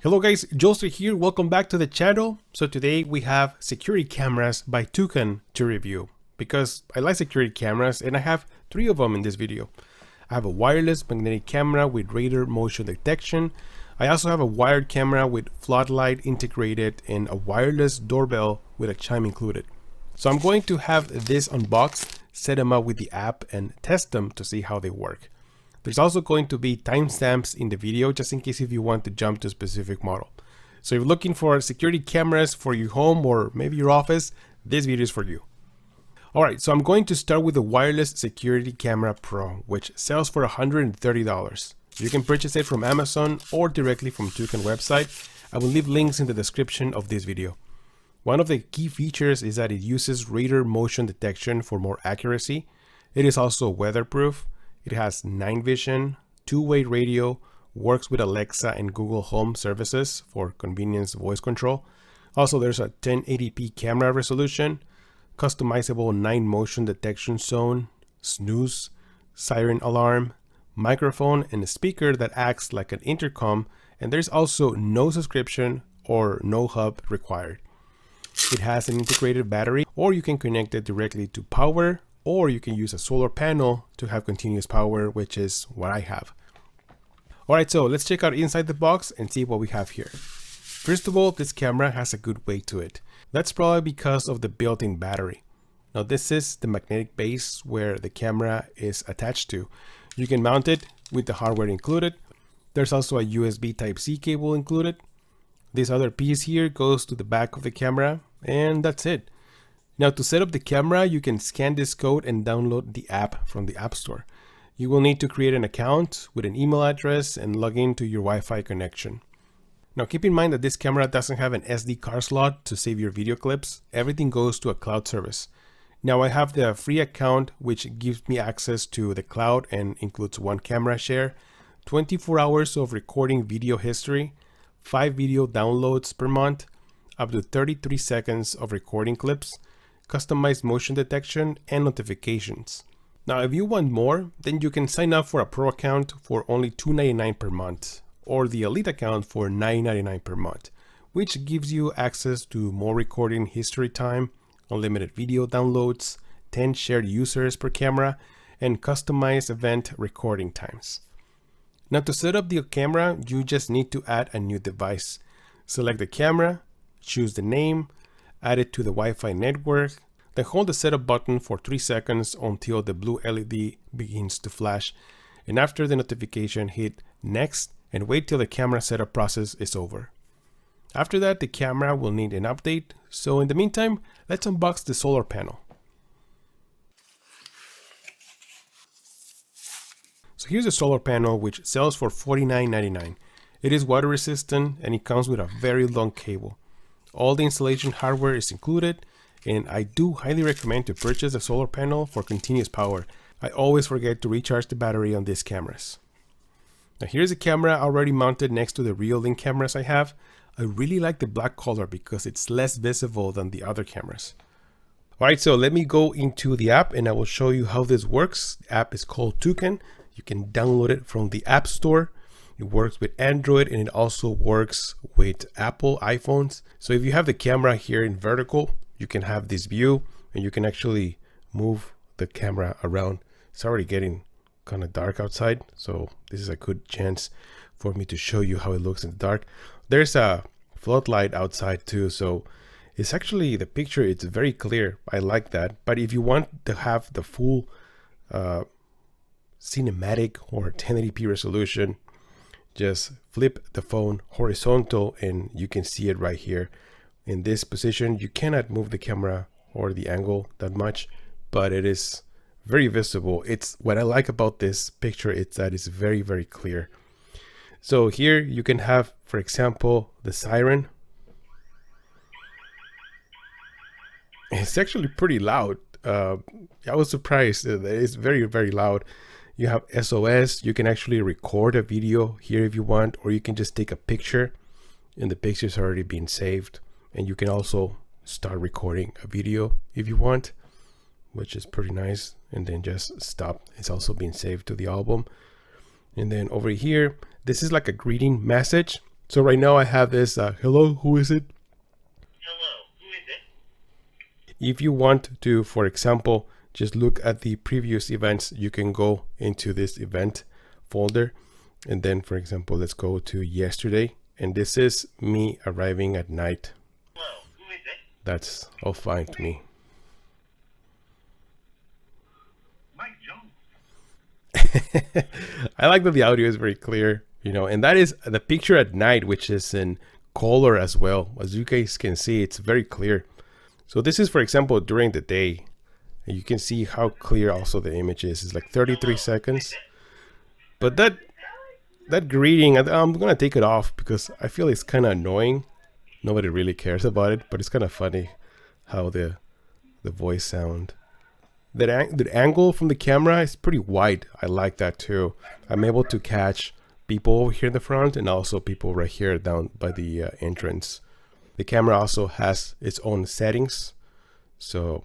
Hello guys, Joseph here. Welcome back to the channel. So today we have security cameras by Toucan to review because I like security cameras and I have 3 of them in this video. I have a wireless magnetic camera with radar motion detection. I also have a wired camera with Floodlight integrated and a wireless doorbell with a chime included. So I'm going to have this unboxed, set them up with the app and test them to see how they work. There's also going to be timestamps in the video just in case if you want to jump to a specific model. So if you're looking for security cameras for your home or maybe your office, this video is for you. Alright, so I'm going to start with the Wireless Security Camera Pro, which sells for $130. You can purchase it from Amazon or directly from Toucan website. I will leave links in the description of this video. One of the key features is that it uses radar motion detection for more accuracy. It is also weatherproof. It has night vision, two-way radio, works with Alexa and Google Home services for convenience voice control. Also, there's a 1080p camera resolution, customizable night motion detection zone, snooze, siren alarm, microphone, and a speaker that acts like an intercom, and there's also no subscription or no hub required. It has an integrated battery, or you can connect it directly to power, or you can use a solar panel to have continuous power, which is what I have. Alright, so let's check out inside the box and see what we have here. First of all, this camera has a good weight to it. That's probably because of the built-in battery. Now this is the magnetic base where the camera is attached to. You can mount it with the hardware included. There's also a USB Type-C cable included. This other piece here goes to the back of the camera, and that's it. Now to set up the camera, you can scan this code and download the app from the App Store. You will need to create an account with an email address and log into your Wi-Fi connection. Now keep in mind that this camera doesn't have an SD card slot to save your video clips. Everything goes to a cloud service. Now I have the free account which gives me access to the cloud and includes 1 camera share, 24 hours of recording video history, 5 video downloads per month, up to 33 seconds of recording clips, customized motion detection, and notifications. Now if you want more, then you can sign up for a Pro account for only $2.99 per month or the Elite account for $9.99 per month, which gives you access to more recording history time, unlimited video downloads, 10 shared users per camera, and customized event recording times. Now to set up the camera, you just need to add a new device. Select the camera, choose the name, add it to the Wi-Fi network, then hold the setup button for 3 seconds until the blue LED begins to flash, and after the notification, hit next and wait till the camera setup process is over. After that, the camera will need an update, so in the meantime, let's unbox the solar panel. So here's a solar panel which sells for $49.99. It is water resistant and it comes with a very long cable. All the installation hardware is included, and I do highly recommend to purchase a solar panel for continuous power. I always forget to recharge the battery on these cameras. Now here's a camera already mounted next to the Real-Link cameras I have. I really like the black color because it's less visible than the other cameras. Alright, so let me go into the app and I will show you how this works. The app is called Toucan. You can download it from the App Store. It works with Android and it also works with Apple iPhones. So if you have the camera here in vertical, you can have this view and you can actually move the camera around. It's already getting kind of dark outside, so this is a good chance for me to show you how it looks in the dark. There's a floodlight outside too, so it's actually, the picture, it's very clear. I like that. But if you want to have the full cinematic or 1080p resolution, just flip the phone horizontal and you can see it right here. In this position, you cannot move the camera or the angle that much, but it is very visible. It's what I like about this picture, it's that it's very, very clear. So here you can have, for example, the siren. It's actually pretty loud. I was surprised. It's very, very loud. You have SOS. You can actually record a video here if you want, or you can just take a picture and the picture's already been saved. And you can also start recording a video if you want, which is pretty nice. And then just stop. It's also been saved to the album. And then over here, this is like a greeting message. So right now I have this, hello, who is it? Hello, who is it? If you want to, for example, just look at the previous events, you can go into this event folder. And then, for example, let's go to yesterday. And this is me arriving at night. Hello, who is it? That's all fine to me. Mike Jones. I like that the audio is very clear, you know, and that is the picture at night, which is in color as well. As you guys can see, it's very clear. So this is, for example, during the day. And you can see how clear also the image is. It's like 33 seconds. But that greeting, I'm gonna take it off because I feel it's kind of annoying. Nobody really cares about it, but it's kind of funny how the voice sound. The angle from the camera is pretty wide. I like that too. I'm able to catch people over here in the front and also people right here down by the entrance. The camera also has its own settings. So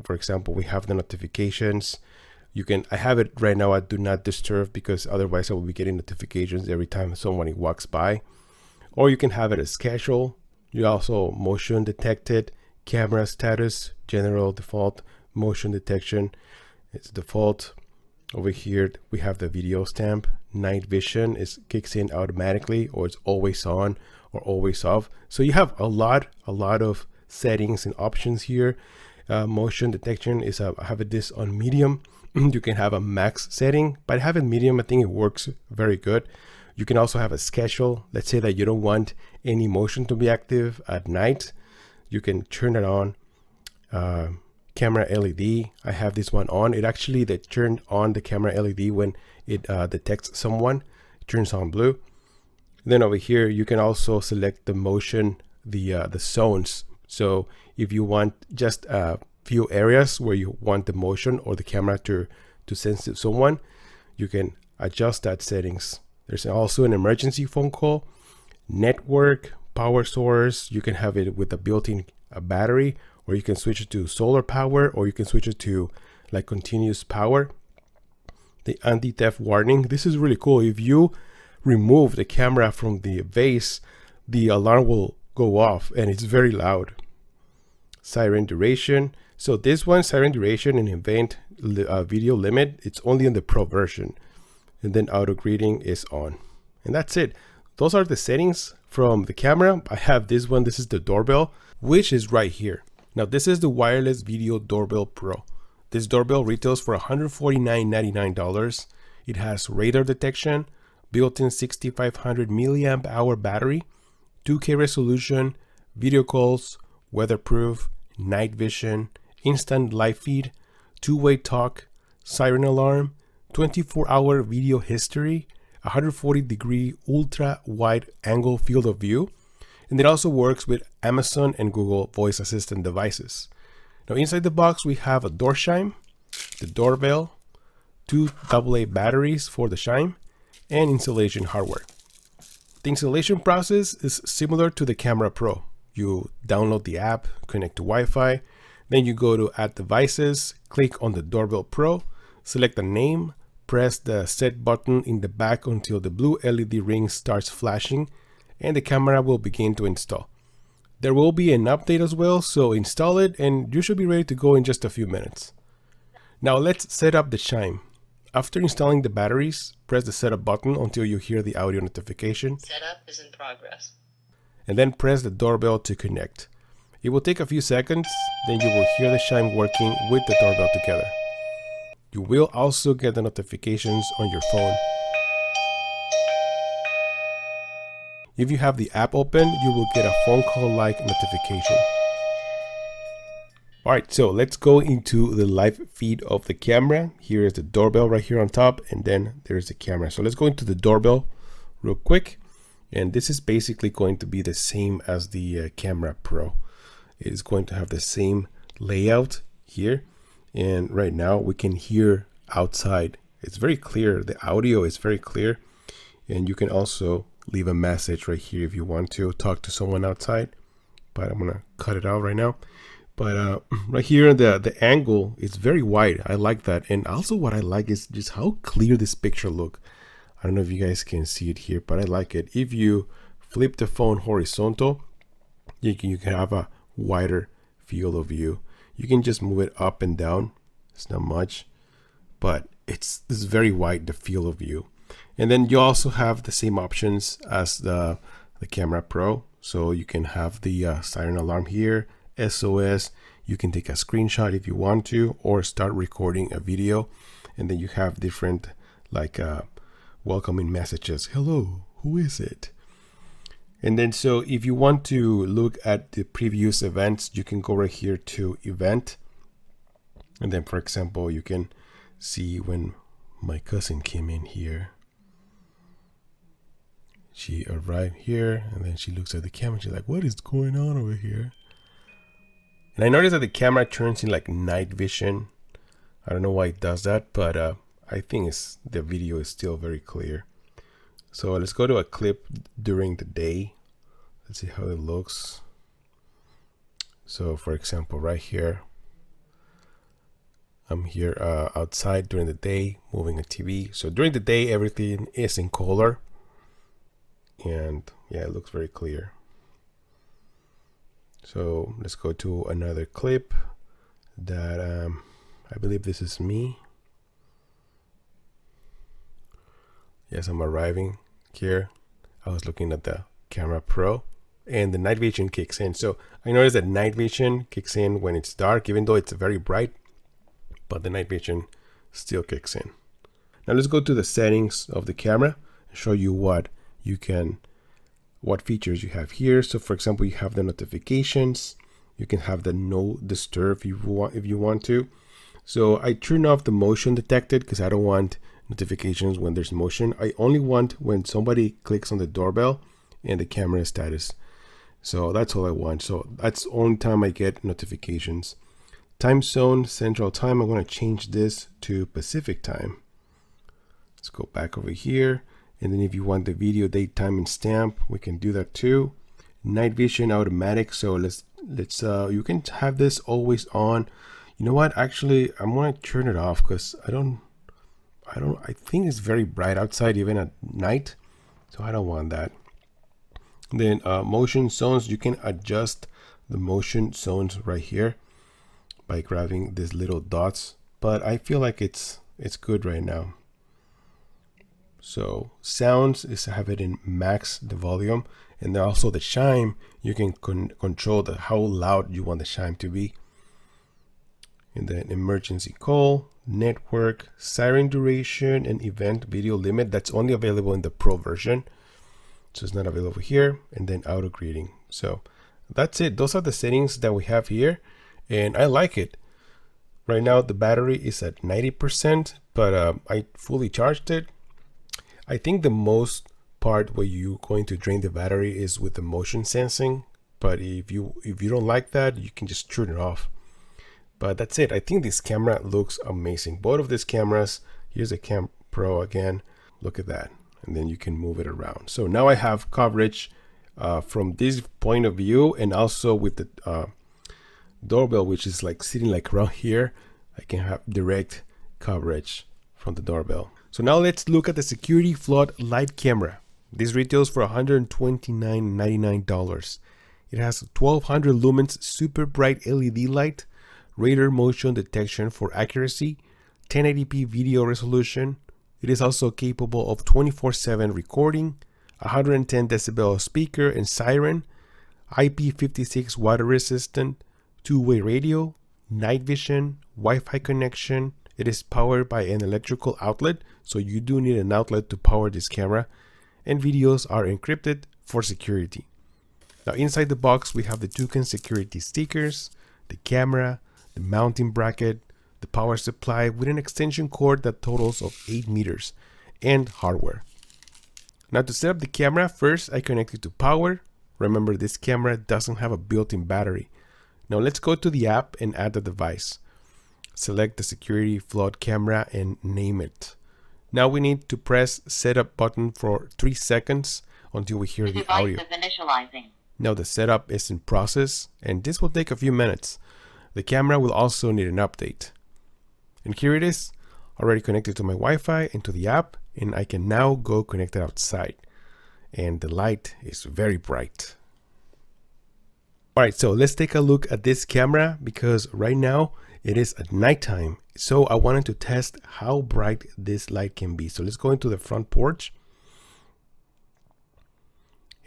for example, we have the notifications. I have it right now at do not disturb because otherwise I will be getting notifications every time someone walks by. Or you can have it as casual. You also motion detected, camera status, general default, motion detection. It's default. Over here we have the video stamp. Night vision kicks in automatically, or it's always on or always off. So you have a lot of settings and options here. Motion detection is I have this on medium. You can have a max setting, but I have it medium. I think it works very good. You can also have a schedule. Let's say that you don't want any motion to be active at night. You can turn it on. Camera LED, I have this one on. It actually turned on the camera LED when it detects someone. It turns on blue. Then over here you can also select the motion, the zones. So if you want just a few areas where you want the motion or the camera to sense someone, you can adjust that settings. There's also an emergency phone call, network, power source. You can have it with a built-in battery, or you can switch it to solar power, or you can switch it to like continuous power. The anti-theft warning, this is really cool. If you remove the camera from the vase, the alarm will go off and it's very loud. Siren duration. So this one, siren duration and event video limit, it's only in the Pro version. And then auto greeting is on. And that's it. Those are the settings from the camera. I have this one. This is the doorbell, which is right here. Now this is the wireless video Doorbell Pro. This doorbell retails for $149.99. It has radar detection, built-in 6500 milliamp hour battery, 2K resolution, video calls, weatherproof, night vision, instant live feed, two-way talk, siren alarm, 24-hour video history, 140-degree ultra wide angle field of view, and it also works with Amazon and Google voice assistant devices. Now inside the box we have a door chime, the doorbell, two AA batteries for the chime, and installation hardware. The installation process is similar to the Camera Pro. You download the app, connect to Wi-Fi, then you go to Add Devices, click on the Doorbell Pro, select the name, press the set button in the back until the blue LED ring starts flashing, and the camera will begin to install. There will be an update as well, so install it and you should be ready to go in just a few minutes. Now let's set up the chime. After installing the batteries, press the setup button until you hear the audio notification. Setup is in progress. And then press the doorbell to connect. It will take a few seconds, then you will hear the chime working with the doorbell together. You will also get the notifications on your phone. If you have the app open, you will get a phone call-like notification. Alright, so let's go into the live feed of the camera. Here is the doorbell right here on top, and then there's the camera. So let's go into the doorbell real quick. And this is basically going to be the same as the Camera Pro. It is going to have the same layout here. And right now we can hear outside. It's very clear. The audio is very clear. And you can also leave a message right here if you want to talk to someone outside. But I'm going to cut it out right now. But right here, the angle is very wide. I like that. And also what I like is just how clear this picture look. I don't know if you guys can see it here, but I like it. If you flip the phone horizontal, you can have a wider field of view. You can just move it up and down. It's not much, but it's very wide, the field of view. And then you also have the same options as the Camera Pro. So you can have the siren alarm here, SOS. You can take a screenshot if you want to, or start recording a video. And then you have different like welcoming messages. Hello, who is it? And then so if you want to look at the previous events, you can go right here to event. And then for example, you can see when my cousin came in here. She arrived here and then she looks at the camera. She's like, what is going on over here? And I noticed that the camera turns in like night vision. I don't know why it does that, but I think the video is still very clear. So let's go to a clip during the day. Let's see how it looks. So for example, right here, I'm here outside during the day, moving a TV. So during the day, everything is in color. And yeah, it looks very clear. So let's go to another clip that I believe this is me. Yes, I'm arriving here. I was looking at the Camera Pro and the night vision kicks in. So I noticed that night vision kicks in when it's dark, even though it's very bright, but the night vision still kicks in. Now let's go to the settings of the camera and show you what features you have here. So for example, you have the notifications. You can have the no disturb if you want to. So I turn off the motion detected because I don't want notifications when there's motion. I only want when somebody clicks on the doorbell and the camera status. So that's all I want. So that's the only time I get notifications. Time zone, central time. I'm going to change this to Pacific time. Let's go back over here. And then if you want the video date, time, and stamp, we can do that too. Night vision automatic. So let's you can have this always on. You know what? Actually, I'm going to turn it off because I think it's very bright outside even at night. So I don't want that. Then motion zones, you can adjust the motion zones right here by grabbing these little dots. But I feel like it's good right now. So sounds is have it in max the volume, and then also the chime, you can control how loud you want the chime to be. And then emergency call, network, siren duration, and event video limit. That's only available in the Pro version, so it's not available here. And then auto greeting. So that's it. Those are the settings that we have here, and I like it. Right now the battery is at 90%, but I fully charged it. I think the most part where you're going to drain the battery is with the motion sensing, but if you don't like that, you can just turn it off. But that's it. I think this camera looks amazing. Both of these cameras. Here's a Cam Pro again. Look at that, and then you can move it around. So now I have coverage from this point of view, and also with the doorbell, which is like sitting like around here. I can have direct coverage from the doorbell. So now let's look at the security Floodlight camera. This retails for $129.99. It has 1200 lumens super bright LED light, radar motion detection for accuracy, 1080p video resolution. It is also capable of 24/7 recording, 110 decibel speaker and siren, IP56 water resistant, two-way radio, night vision, Wi-Fi connection. It is powered by an electrical outlet, so you do need an outlet to power this camera, and videos are encrypted for security. Now inside the box, we have the Toucan security stickers, the camera, the mounting bracket, the power supply with an extension cord that totals of 8 meters, and hardware. Now to set up the camera, first I connect it to power. Remember, this camera doesn't have a built-in battery. Now let's go to the app and add the device. Select the security flood camera and name it. Now we need to press setup button for 3 seconds until we hear the audio. Now the setup is in process, and this will take a few minutes. The camera will also need an update. And here it is, already connected to my Wi-Fi and to the app, and I can now go connect it outside. and the light is very bright. All right, so let's take a look at this camera because right now it is at nighttime. So I wanted to test how bright this light can be. So let's go into the front porch.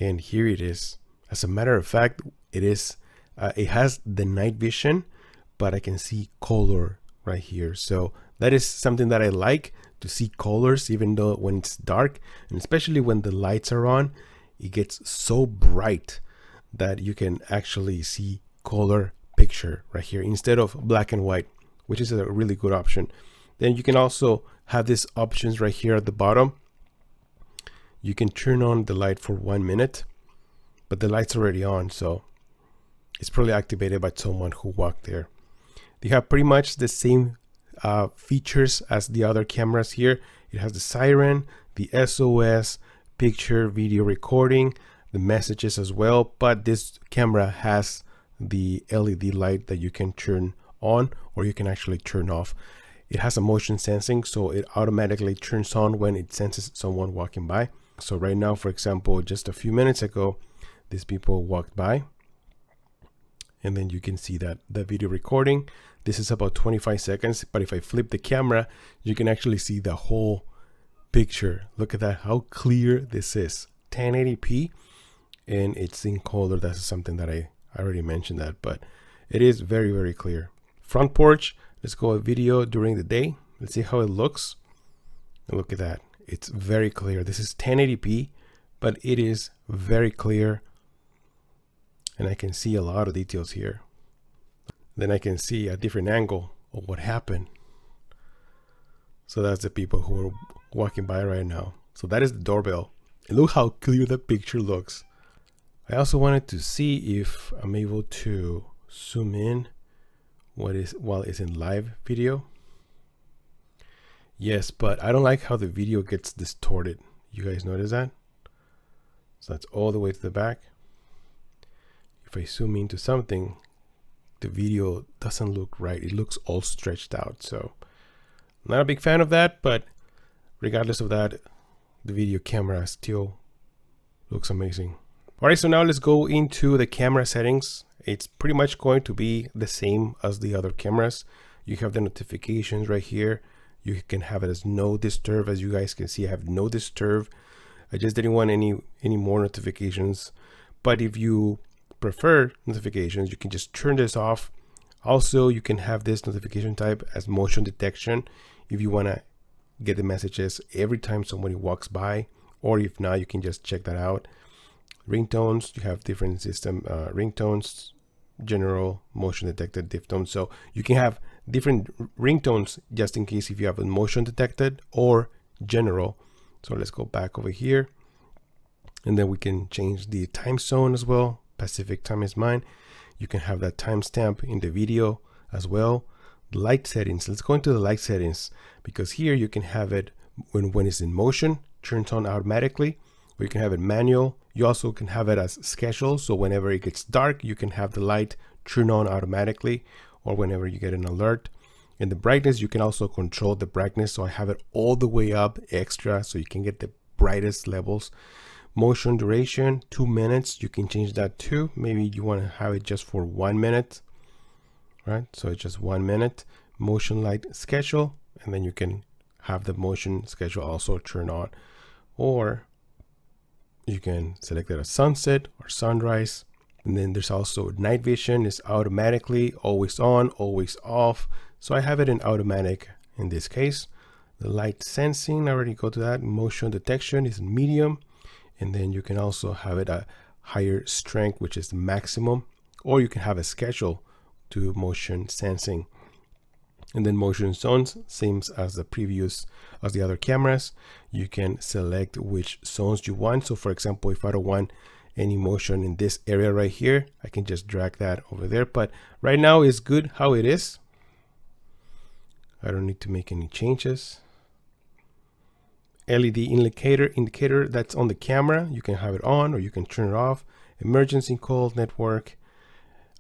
And here it is. As a matter of fact, it has the night vision, but I can see color right here. So that is something that I like, to see colors even though when it's dark, and especially when the lights are on, it gets so bright that you can actually see color picture right here instead of black and white, which is a really good option. Then you can also have these options right here at the bottom. You can turn on the light for 1 minute, but the light's already on, so it's probably activated by someone who walked there. They have pretty much the same features as the other cameras here. It has the siren, the SOS, picture, video recording, the messages as well, but this camera has the LED light that you can turn on or you can actually turn off. It has a motion sensing, so it automatically turns on when it senses someone walking by. So right now, for example, just a few minutes ago, these people walked by, and then you can see that the video recording. This is about 25 seconds, but if I flip the camera, you can actually see the whole picture. Look at that, how clear this is. 1080p, and it's in color. That's something that I already mentioned that, but it is very, very clear. Front porch, let's go a video during the day. Let's see how it looks. Look at that, it's very clear. This is 1080p, but it is very clear, and I can see a lot of details here. Then I can see a different angle of what happened. So that's the people who are walking by right now. So that is the doorbell, and look how clear the picture looks. I also wanted to see if I'm able to zoom in while it's in live video. Yes, but I don't like how the video gets distorted. You guys notice that? So that's all the way to the back. If I zoom into something, the video doesn't look right. It looks all stretched out. So not a big fan of that, but regardless of that, the video camera still looks amazing. All right, so now let's go into the camera settings. It's pretty much going to be the same as the other cameras. You have the notifications right here. You can have it as no disturb. As you guys can see, I have no disturb. I just didn't want any more notifications. But if you prefer notifications, you can just turn this off. Also, you can have this notification type as motion detection if you want to get the messages every time somebody walks by, or if not, you can just check that out. Ringtones, you have different system ringtones, general, motion detected, diphthong. So you can have different ringtones just in case if you have a motion detected or general. So let's go back over here, and then we can change the time zone as well. Pacific time is mine. You can have that timestamp in the video as well. Light settings, let's go into the light settings, because here you can have it when it's in motion, turns on automatically, or you can have it manual. You also can have it as scheduled, so whenever it gets dark, you can have the light turn on automatically, or whenever you get an alert. In the brightness, you can also control the brightness, so I have it all the way up extra, so you can get the brightest levels. Motion duration, 2 minutes, you can change that too. Maybe you want to have it just for 1 minute, right? So it's just 1 minute. Motion light schedule, and then you can have the motion schedule also turn on, or you can select it as sunset or sunrise. And then there's also night vision, is automatically always on, always off. So I have it in automatic in this case. The light sensing, I already go to that. Motion detection is medium. And then you can also have it at higher strength, which is the maximum, or you can have a schedule to motion sensing. And then motion zones, same as the other cameras. You can select which zones you want. So for example, if I don't want any motion in this area right here, I can just drag that over there. But right now it's good how it is. I don't need to make any changes. LED indicator that's on the camera, you can have it on or you can turn it off. Emergency call network.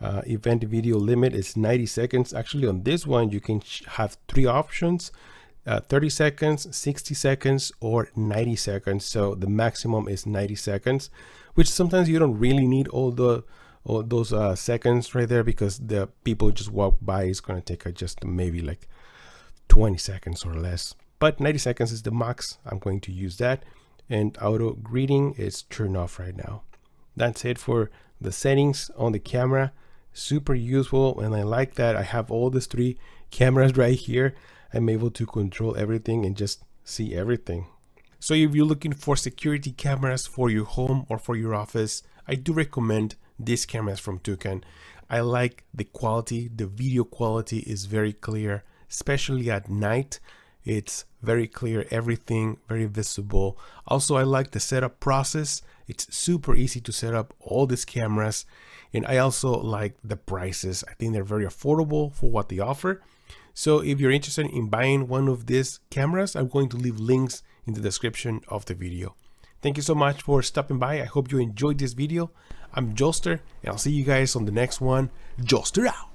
Event video limit is 90 seconds. Actually, on this one, you can have 3 options: 30 seconds, 60 seconds, or 90 seconds. So the maximum is 90 seconds, which sometimes you don't really need all those seconds right there, because the people just walk by. It's going to take just maybe like 20 seconds or less. But 90 seconds is the max. I'm going to use that. And auto greeting is turned off right now. That's it for the settings on the camera. Super useful, and I like that I have all these 3 cameras right here. I'm able to control everything and just see everything. So if you're looking for security cameras for your home or for your office, I do recommend these cameras from Toucan. I like the quality. The video quality is very clear, especially at night. It's very clear, everything very visible. Also, I like the setup process. It's super easy to set up all these cameras. And I also like the prices. I think they're very affordable for what they offer. So if you're interested in buying one of these cameras, I'm going to leave links in the description of the video. Thank you so much for stopping by. I hope you enjoyed this video. I'm Joster, and I'll see you guys on the next one. Joster out!